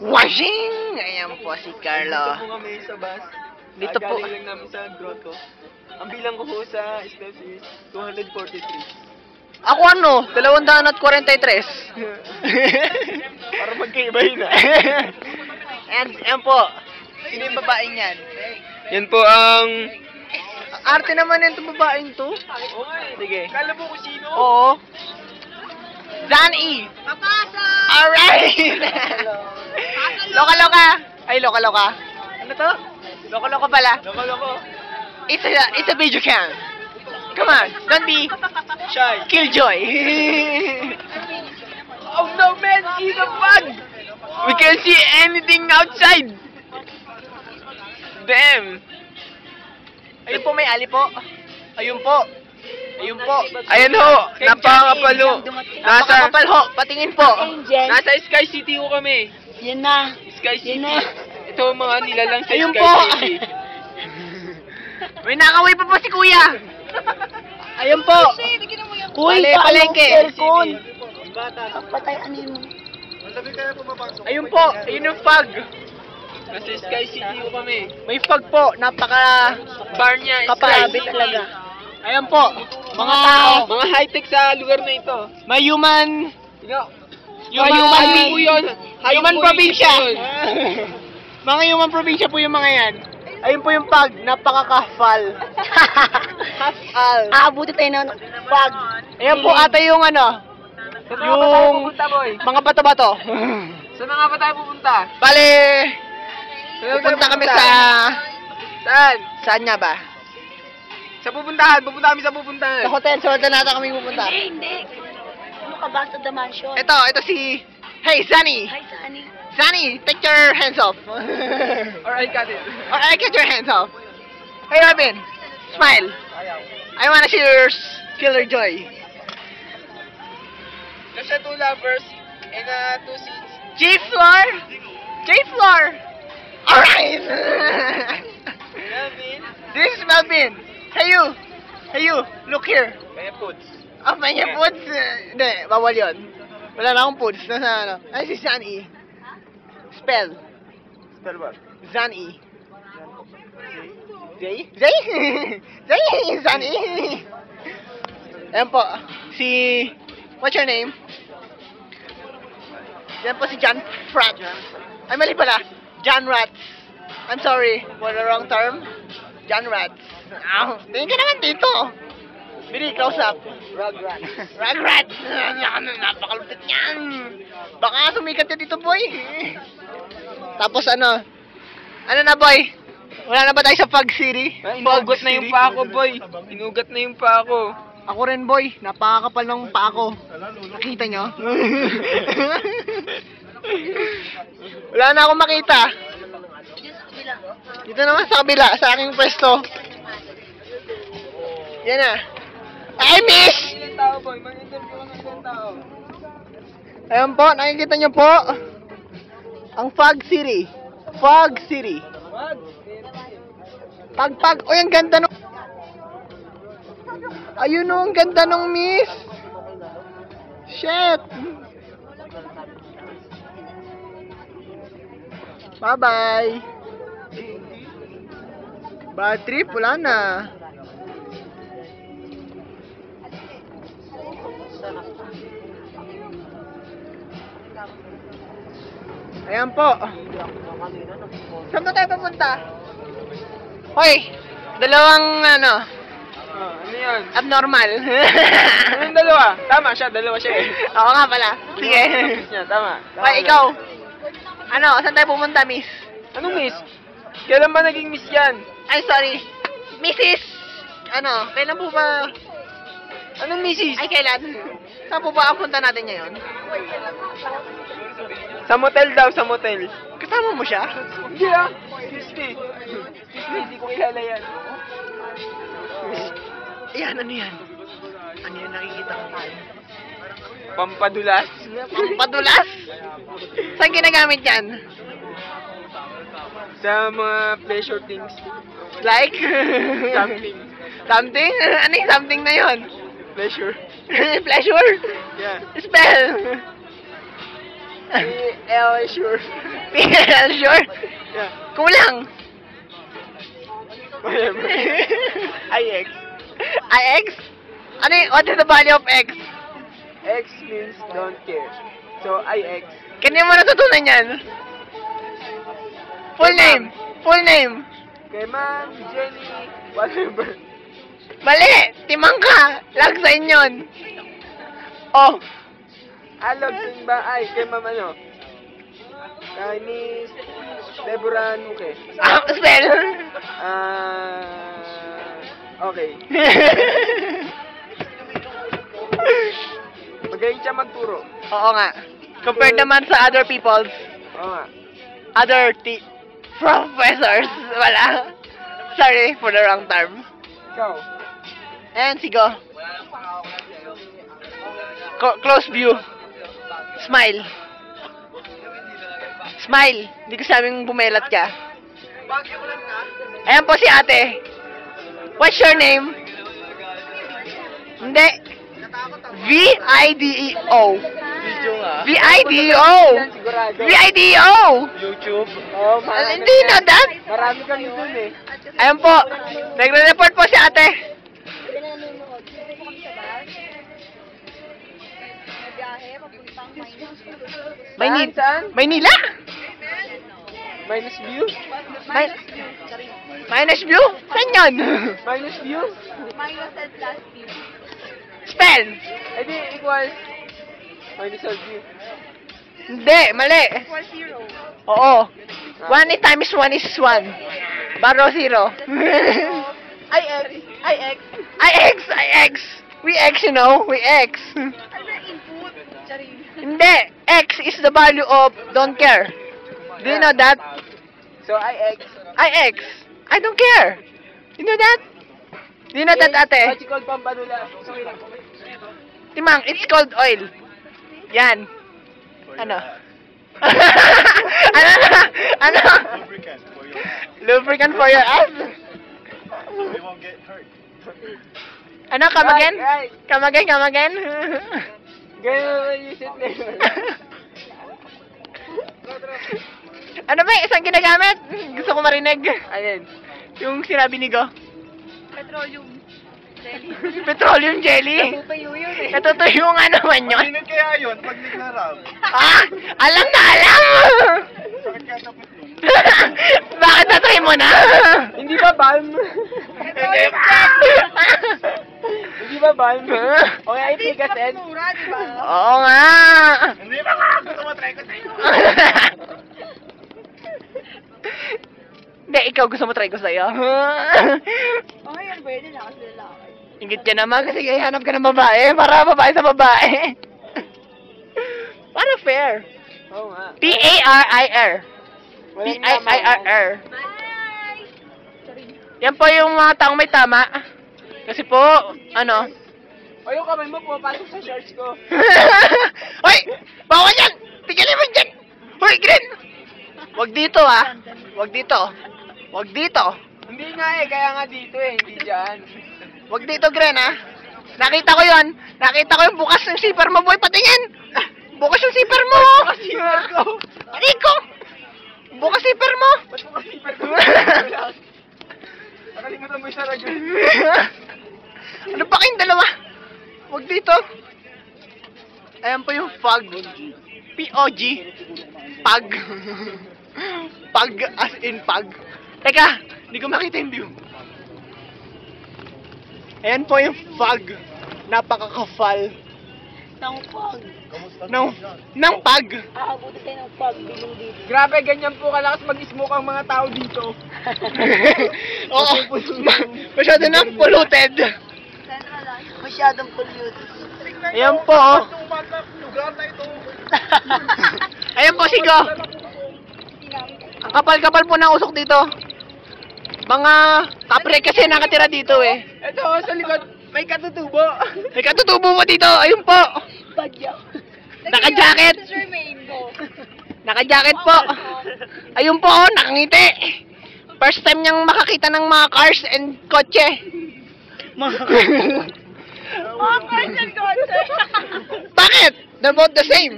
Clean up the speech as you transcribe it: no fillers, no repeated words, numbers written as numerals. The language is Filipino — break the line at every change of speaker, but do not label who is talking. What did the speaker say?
Washing! Ayan po si Carlo.
Dito po kami sa bus.
Dito po.
Galing lang namin sa grotto. Ang bilang ko po sa steps is 243.
Ako ano? 243.
Para magkaibahin na.
Ayan po. Sino yung babaeng yan?
Yan po ang...
Arte naman yung babaeng to.
Okay.
Sige.
Kala mo kung sino?
Oo. Zan-E.
Papasok!
Alright! Loka-loka. Ay, loka-loka. Ano to? Loka-loka pala.
Loko.
It's a video cam. Come on, don't be
Shy.
killjoy.
Oh no man, he's a bug! We can't see anything outside! Damn!
Ayun po, may ali po. Ayun po. Ayun po.
Ayan ho, napakapalo.
Napakapal ho, patingin po.
Nasa Sky City ho kami.
Yan na.
Sky City.
Yan na.
Ito ang mga nilalang sa
Ayun
Sky
po.
City.
May nakaway pa po si kuya. Ayun po.
Uy,
Pali,
paano
palengke.
cellphone? Patay, ano yun?
Ayun po, ayun yung fog.
Nasa Sky City ho kami.
May fog po, napaka
Bar niya,
kapal.
Sky City.
talaga. Ayun po, mga
Mga high-tech sa lugar na ito.
may human
Hayop po yun.
human probinsya. Mga human probinsya po yung mga yan. Ayun po yung pag, napaka-kafal. Kafal.
Aabuti tayo ng bag.
Ayan po ata yung ano,
Saan nga ba tayo pupunta, boy?
mga bato-bato.
Saan nga ba tayo pupunta?
Bale,
Saan
pupunta kami sa...
Saan?
Saan nga ba?
Sa pupuntahan. Pupunta kami sa pupuntahan.
Sa hotel nata kami pupunta.
Hindi. Ano ka ba sa The Mansion?
Ito si... Hey, Sunny!
Hi, Sunny.
Sunny, take your hands off.
Or I got it.
Alright, get your hands off. Hey, Robin, smile. I wanna see your killer joy.
There's a 2 lovers and 2 seats.
J-Floor! J-Floor! Alright!
Melvin.
This is Melvin. Hey you! Hey you! Look here.
Kaya puts.
Oh, may niya puts. Hindi, bawal yun. Wala na akong puts. Nasa ano. Ay, si Sunny. Spell.
Spell what?
Sunny. Zay? Zay? Zay! Sunny! Ayan po. Si... What's your name? Yan po si John Frat. Ay, mali pala. John Rats. I'm sorry for the wrong term. John Rats. Ow. Tingin ka naman dito. Bili, close up.
Rugrats.
Rugrats! Napakalupit yan. Baka sumikat ka dito, boy. Tapos ano? Ano na, boy? Wala na ba tayo sa Fog City?
Inugat na yung pa ako, boy. Inugat na yung pa ako.
Ako rin, boy. Napakakapal ng paa ko. Nakita nyo? Wala na akong makita. Dito naman sa kabila, sa aking pwesto. Yan na. Ay, miss!
Ilang tao, boy? Mag-interview ka ng ilang tao.
Ayan po, nakikita nyo po. Ang Fog City. Fog City.
Wag.
Pag. Uy, ang ganda nung... Ayun o, ang ganda nung miss. Shit. Bye-bye. Bad trip, wala na. Ayan po. Saan ba tayo papunta? Hoy, dalawang ano,
Ano yan?
abnormal.
Anong dalawa? Tama siya, dalawa siya eh.
Oo nga pala. Sige.
Niya, tama.
Hoy, ikaw. Ano, saan tayo pumunta, miss?
Anong miss? Kailan ba naging miss yan?
Ay, sorry. Mrs. Ano, kailan po ba?
Anong missis?
Ay, kailan? Saan po ba ang punta natin ngayon?
Sa motel daw, sa motel.
Kasama mo siya?
Hindi ah. Excuse me. Excuse me, hindi ko kilala yan.
Ayan, ano yan? Ano yan nakikita ko tayo?
Pampadulas.
Padulas? Saan ginagamit yan?
Sa mga pleasure things.
Like?
Something.
Something? Ano yung something na yun?
Pleasure.
Pleasure?
Yeah.
Spell?
PL sure.
PL sure?
Yeah.
Kulang.
Whatever. IX.
X? What is the value of X?
X means don't care. So, IX.
Kanina mo natutunan yan? Full name. Full name.
Kay Ma'am Jenny, whatever.
Mali. Timang ka. Lagsain yun. Oh.
Alog din ba? Ay, kay Ma'am ano? Kay Miss Deborah Nuque.
Spell.
Okay. Magaling siya magturo.
Oo nga. Compared naman sa other people's,
Oo nga.
other professors, wala. Sorry for the wrong term.
Ikaw.
And sigo. Close view. Smile. Smile. Hindi ko sabing bumelat ka. Ayan po si ate. What's your name? Hindi. V-I-D-E-O.
Video nga.
V-I-D-E-O.
Sigurado.
V-I-D-E-O.
YouTube. Oo,
Hindi you know that?
Marami kami dun eh.
Ayan po. Nagre-report po si ate.
Saan?
Maynila?
Minus view?
Minus view? Saan yun?
Minus view?
Spell.
Eh di, equals minus of view.
Hindi, mali. Oo. 1 times 1 is 1. Baro 0.
IX. IX.
IX. We X, you know. We X. Hindi. X is the value of don't care. Do you know that?
So, IX.
IX. I don't care. You know that? Do you know that, ate?
What you call pambanula? Sorry lang.
Timang, it's called oil. Yan. Ano? Ano? Lubricant for your ass.
You won't get hurt.
Ano? Come again?
Right.
Come again? Come again?
Ganyan naman yung sit there.
Ano ba? Isang ginagamit? Gusto ko marinig.
Alin?
Yung sinabi ni Go.
Petroleum.
Petroleum jelly.
Natutuyo yun eh.
Natutuyo nga naman yun.
Malinag kaya yun pag naglarap.
Ah! Alam na alam!
Bakit ka tapos nun?
Bakit natry mo na?
Hindi ba balm?
Hindi ba?
Hindi ba balm? O nga, ipigasin.
Oo nga.
Hindi ba nga? Gusto mo try ko sa'yo.
Hindi, ikaw gusto mo try ko sa'yo.
Okay, yan pwede na kasi lalaki.
Ingit ka naman kasi hanap ka ng babae. Para babae sa babae. Para fair.
Oo nga.
P-A-R-I-R.
Walang
P-I-I-R-R. Yan po yung mga taong may tama. Kasi po, ano?
O yung kamay mo pumapasok sa shorts ko.
Hoy! Bawal yan! Tignan mo dyan! Hoy, Green! Wag dito ah. Wag dito. Wag dito.
Hindi nga eh, kaya nga dito eh, hindi dyan.
Wag dito, Green ah. Nakita ko yon. Nakita ko yung bukas ng zipper mo, boy. Patingin! Bukas yung zipper mo!
Bukas zipper ko.
Rico! Bukas zipper mo!
Ba't mo kasi zipper ko? Nakalimutan mo yung sarag.
Ano pa kayong dalawa? Wag dito. Ayan po yung fog. P-O-G. Pag. Pag as in pag. Teka, hindi ko makita yung view. Ayan po yung fog. Napaka-kafal.
Ng fog.
Ng pag.
Aabuti tayo ng fog. Bilong dito.
Grabe, ganyan po kalakas mag-smoke ang mga tao dito.
Oo. Masyado na polluted.
Masyadong polluted.
Ayan po. Oh. Ayan po, Sigo. Ang kapal-kapal po ng usok dito. Mga kapre kasi nakatira dito eh.
Ito, sa likod, may katutubo.
May katutubo mo dito. Ayun po.
Bagyo.
Naka-jacket. Naka-jacket po. Ayun po, oh, nakangiti. First time niyang makakita ng mga cars and kotse.
Mga cars and kotse.
Bakit? They're both the same.